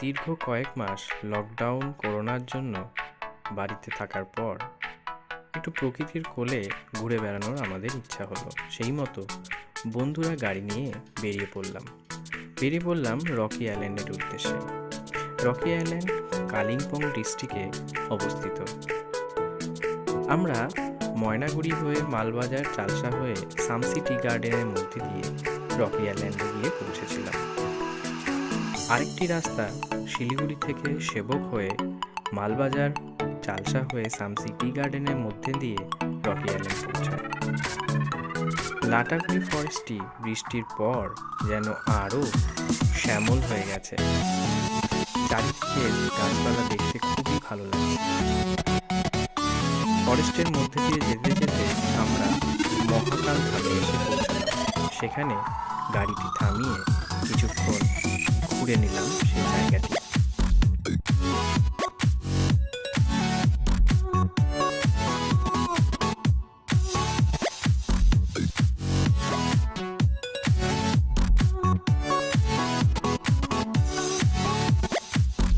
দীর্ঘ কয়েক মাস লকডাউন করোনার জন্য বাড়িতে থাকার পর একটু প্রকৃতির কোলে ঘুরে বেড়ানোর আমাদের ইচ্ছা হলো। সেই মতো বন্ধুরা গাড়ি নিয়ে বেরিয়ে পড়লাম রকি আইল্যান্ডের উদ্দেশ্যে। রকি আইল্যান্ড কালিম্পং ডিস্ট্রিক্টে অবস্থিত। আমরা ময়নাগুড়ি হয়ে মালবাজার চালসা হয়ে সামসি টি গার্ডেনের মধ্যে দিয়ে রকি আইল্যান্ডে গিয়ে পৌঁছেছিলাম। আরেকটি রাস্তা শিলিগুড়ি থেকে সেবক হয়ে মালবাজার চালসা হয়ে সামসি টি গার্ডেনের মধ্যে দিয়ে রকি আইল্যান্ড পৌঁছায়। লাটাগুড়ি ফরেস্টটি বৃষ্টির পর যেন আরও শ্যামল হয়ে গেছে। চারিদিকে গাছপালা দেখতে খুবই ভালো লাগছে। ফরেস্টের মধ্যে দিয়ে যেতে যেতে আমরা মহাকাল ধামে এসে পৌঁছালাম। সেখানে গাড়িটি থামিয়ে কিছুক্ষণ ঘুরে নিলাম সেই জায়গাটি।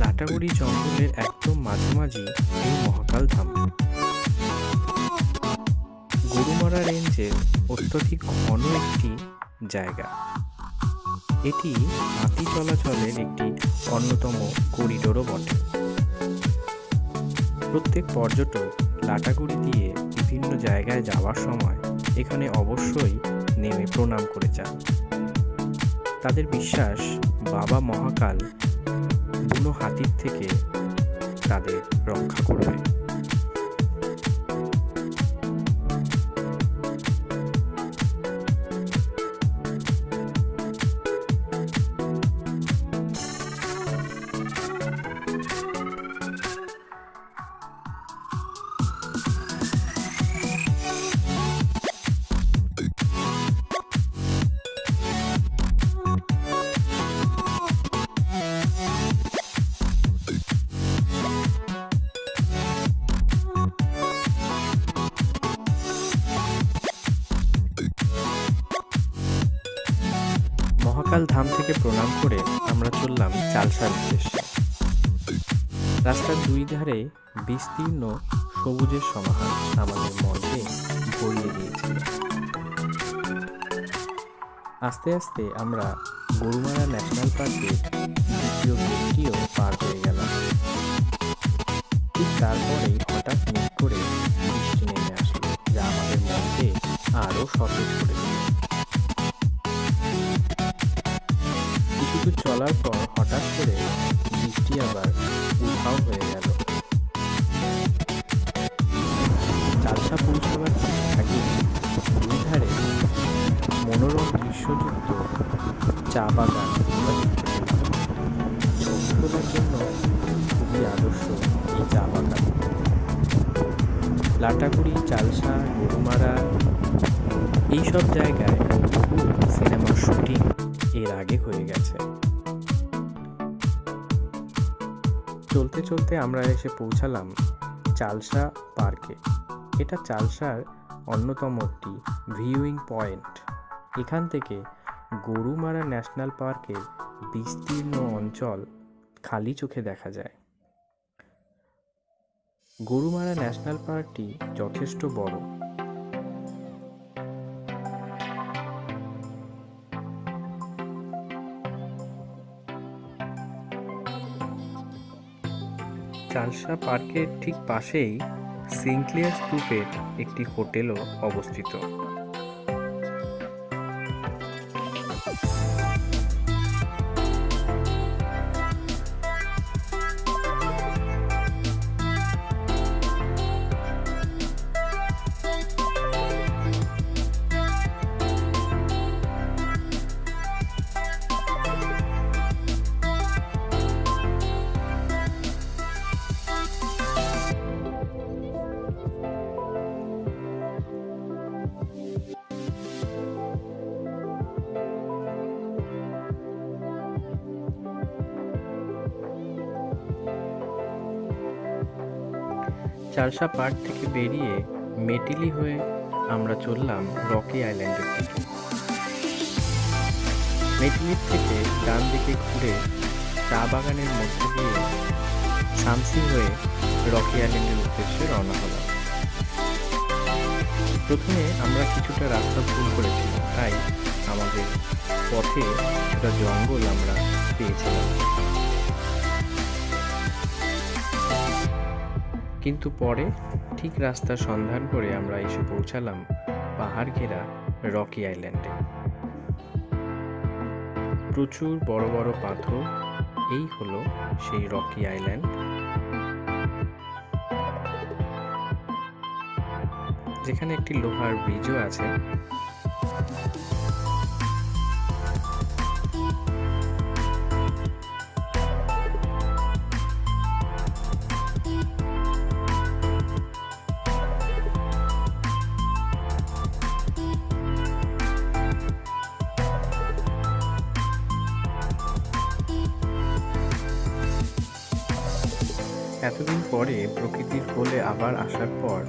লাটাগুড়ি জঙ্গলের একদম মাঝামাঝি এই মহাকাল ধাম। গরুমারা রেঞ্জের অত্যধিক ঘন একটি জায়গা। এটি হাতি চলাচলের একটি অন্যতম করিডোরও বটে। প্রত্যেক পর্যটক লাটাগুড়ি দিয়ে বিভিন্ন জায়গায় যাওয়ার সময় এখানে অবশ্যই নেমে প্রণাম করে যান। তাদের বিশ্বাস বাবা মহাকাল বুনো হাতির থেকে তাদের রক্ষা করবে। মহাকাল ধাম থেকে প্রণাম করে আমরা চললাম চালসার উদ্দেশ্যে। রাস্তার দুই ধারে বিস্তীর্ণ সবুজের সমাহার আমাদের মনকে ভরিয়ে দিয়েছিল। আস্তে আস্তে আমরা গরুমারা ন্যাশনাল পার্কের দ্বিতীয় গেটটিও পার হয়ে গেলাম। ঠিক তারপরেই হঠাৎ মেঘ করে বৃষ্টি নেমে আসলো, যা আমাদের মনকে আরও সতেজ করে দিল। কিছু চলার পর হঠাৎ করে বৃষ্টি আবার উধাও হয়ে গেল। চালসা পৌঁছাবার আগে দুই ধারে মনোরম দৃশ্যযুক্ত চা বাগান ছবি তোলার জন্য খুবই আদর্শ এই চা বাগান। লাটাগুড়ি, চালসা, গরুমারা এইসব জায়গায় সিনেমার শুটিং এর আগে হয়ে গেছে। চলতে চলতে আমরা এসে পৌঁছালাম চালসা পার্কে। এটা চালসার অন্যতম একটি ভিউইং পয়েন্ট। এখান থেকে গরুমারা ন্যাশনাল পার্কের বিস্তীর্ণ অঞ্চল খালি চোখে দেখা যায়। গরুমারা ন্যাশনাল পার্কটি যথেষ্ট বড়। চালসা পার্কের ঠিক পাশেই সিনক্লেয়ার গ্রুপের একটি হোটেলও অবস্থিত। চালসা পার্ক থেকে বেরিয়ে মেটিলি হয়ে আমরা চললাম রকি আইল্যান্ডের দিকে। মেটিলির থেকে ডান দিকে ঘুরে চা বাগানের মধ্য দিয়ে শান্তি হয়ে রকি আইল্যান্ডের উদ্দেশ্যে রওনা হলাম। প্রথমে আমরা কিছুটা রাস্তা ভুল করেছিলাম, তাই আমাদের পথে কিছুটা জঙ্গল আমরা পেয়েছিলাম, কিন্তু পরে ঠিক রাস্তার সন্ধান করে আমরা এসে পৌঁছালাম পাহাড় ঘেরা রকি আইল্যান্ডে। প্রচুর বড় বড় পাথর, এই হলো সেই রকি আইল্যান্ড, যেখানে একটি লোহার ব্রিজও আছে। এতদিন পরে প্রকৃতির কোলে আবার আসার পর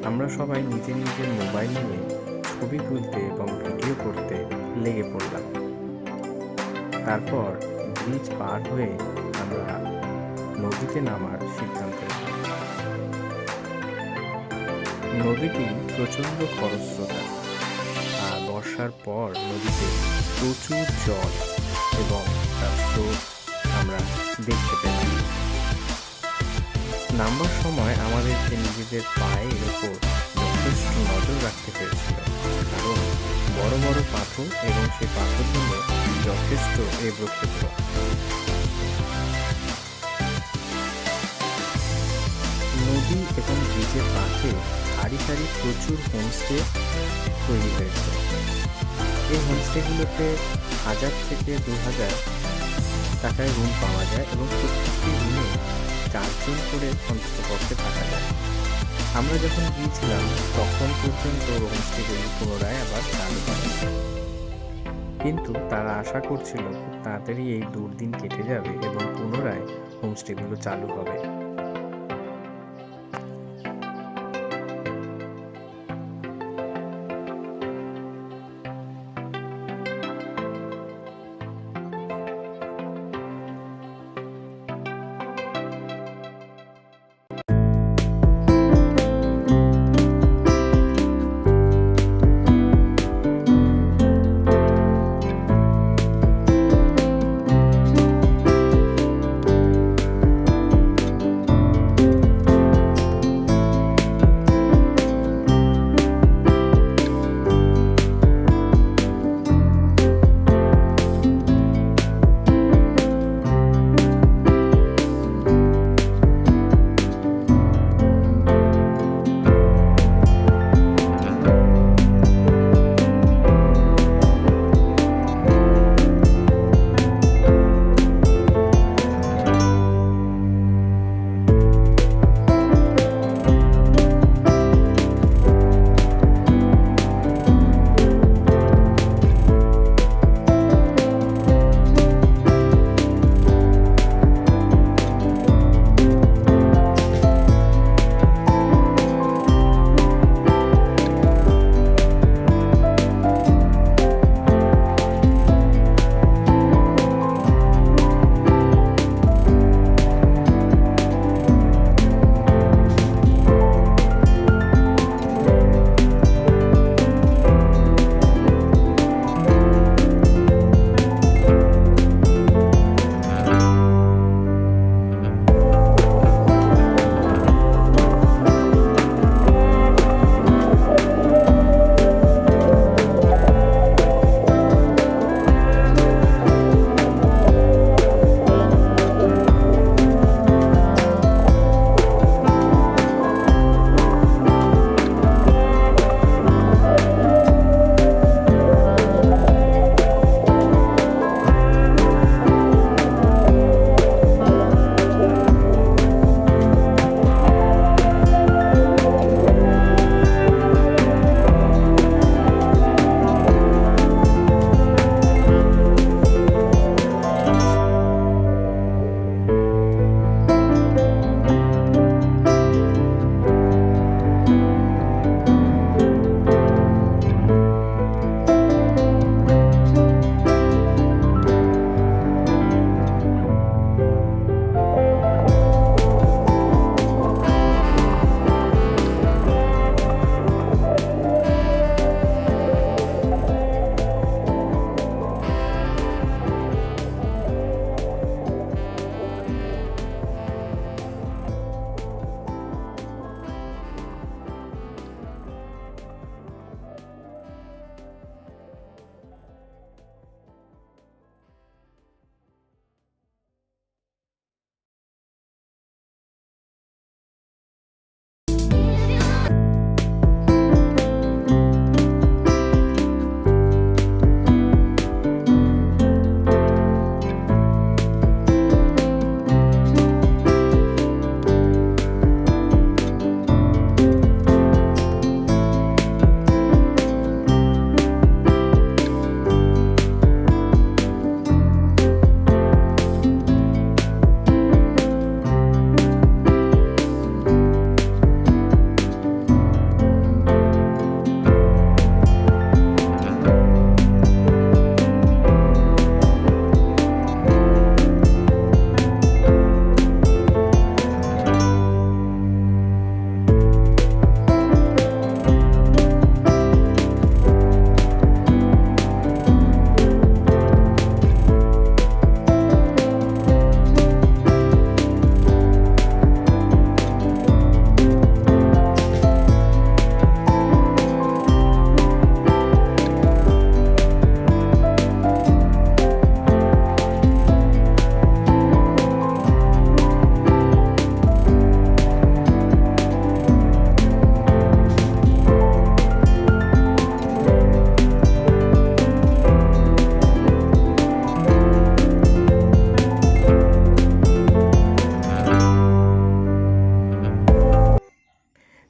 আমরা সবাই নিজের নিজের মোবাইল নিয়ে ছবি তুলতে এবং ভিডিও করতে লেগে পড়লাম। তারপর ব্রিজ পার হয়ে আমরা নদীতে নামার সিদ্ধান্ত নিলাম। নদীটি প্রচণ্ড খরস্রোতা, আর বর্ষার পর নদীতে প্রচুর জল এবং তার স্রোত আমরা দেখতে পেলাম। নামবার সময় আমাদেরকে নিজেদের পায়ের উপর যথেষ্ট নজর রাখতে হয়েছিল, কারণ বড় বড় পাথর এবং সেই পাথরগুলো যথেষ্ট এবড়োখেবড়ো। নদী এবং ব্রিজের পাশে সারি সারি প্রচুর হোমস্টে তৈরি হয়েছে। এই হোমস্টেগুলোতে 1000 থেকে 2000 টাকায় রুম পাওয়া যায় এবং প্রত্যেকটি রুমে 4 জন করে অন্ততপক্ষে থাকা যায়। আমরা যখন গিয়েছিলাম তখন পর্যন্ত হোমস্টেগুলি পুনরায় আবার চালু হয়, কিন্তু তারা আশা করছিল খুব তাড়াতাড়ি এই দুর্দিন কেটে যাবে এবং পুনরায় হোমস্টেগুলো চালু হবে।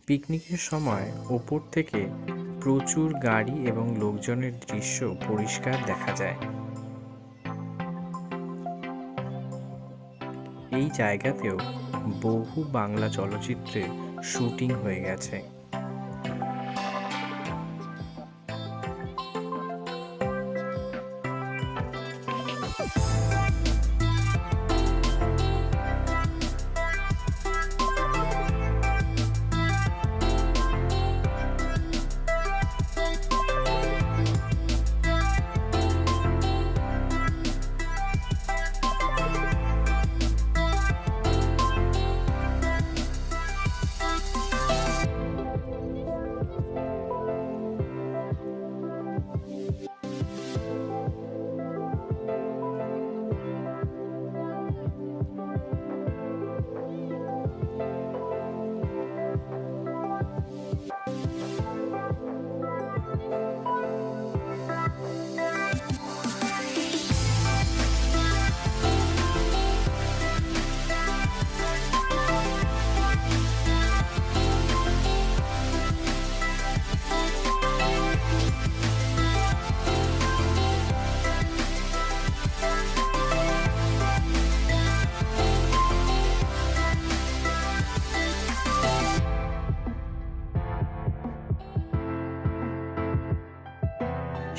পিকনিকের সময় ওপর থেকে প্রচুর গাড়ি এবং লোকজনের দৃশ্য পরিষ্কার দেখা যায়। এই জায়গাতেও বহু বাংলা চলচ্চিত্রের শুটিং হয়ে গেছে।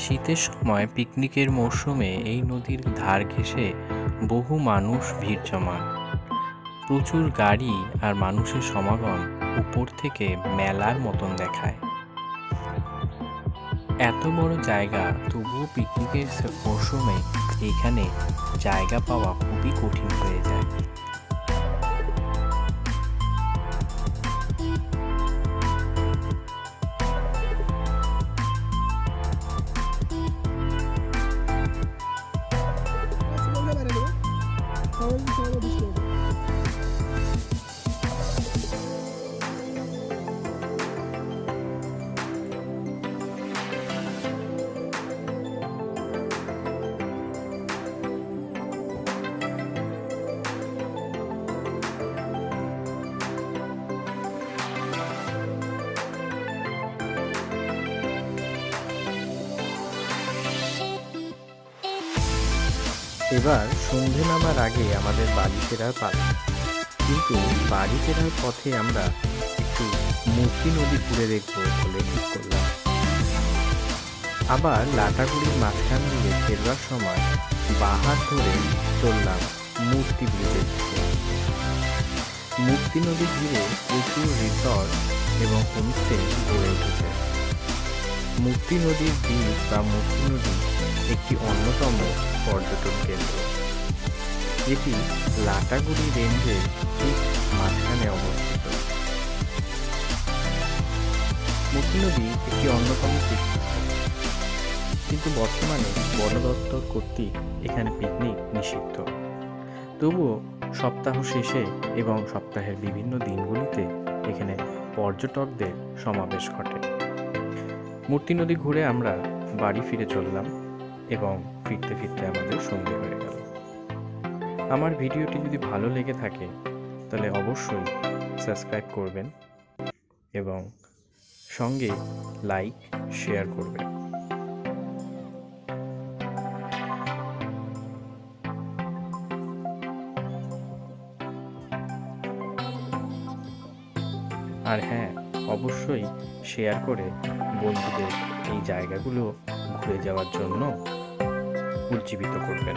শীতের সময় পিকনিকের মরশুমে এই নদীর ধার ঘেঁষে বহু মানুষ ভিড় জমান। প্রচুর গাড়ি আর মানুষের সমাগম উপর থেকে মেলার মতন দেখায়। এত বড় জায়গা, তবুও পিকনিকের মরশুমে এখানে জায়গা পাওয়া খুবই কঠিন হয়ে যায়। এবার সন্ধে নামার আগে আমাদের বাড়ি ফেরার পালা। কিন্তু বাড়ি ফেরার পথে আমরা একটু মূর্তি নদী ঘুরে দেখবো বলে ঠিক করলাম। আবার লাটাগুড়ির মাঝখান দিয়ে ফেরবার সময় বাহার ধরে চললাম মূর্তি ব্রিজের দিকে। মূর্তি নদী ঘিরে প্রচুর রিসর্ট এবং হোমস্টে গড়ে উঠেছে। মূর্তি নদীর দ্বীপ বা মূর্তি নদী একটি অন্যতম পর্যটন কেন্দ্র। এটি লাটাগুড়ি রেঞ্জের ঠিক মাঝখানে অবস্থিত। মূর্তি নদী একটি অন্যতম তীর্থস্থান, কিন্তু বর্তমানে বন দপ্তর কর্তৃক এখানে পিকনিক নিষিদ্ধ। তবুও সপ্তাহ শেষে এবং সপ্তাহের বিভিন্ন দিনগুলিতে এখানে পর্যটকদের সমাবেশ ঘটে। মূর্তি নদী ঘুরে আমরা বাড়ি ফিরে চললাম এবং ফিরতে ফিরতে আমাদের সন্ধে হয়ে গেল। আমার ভিডিওটি যদি ভালো লেগে থাকে তাহলে অবশ্যই সাবস্ক্রাইব করবেন এবং সঙ্গে লাইক শেয়ার করবেন। আর হ্যাঁ, অবশ্যই শেয়ার করে বন্ধুদের এই জায়গাগুলো ঘুরে যাওয়ার জন্য উজ্জীবিত করবেন।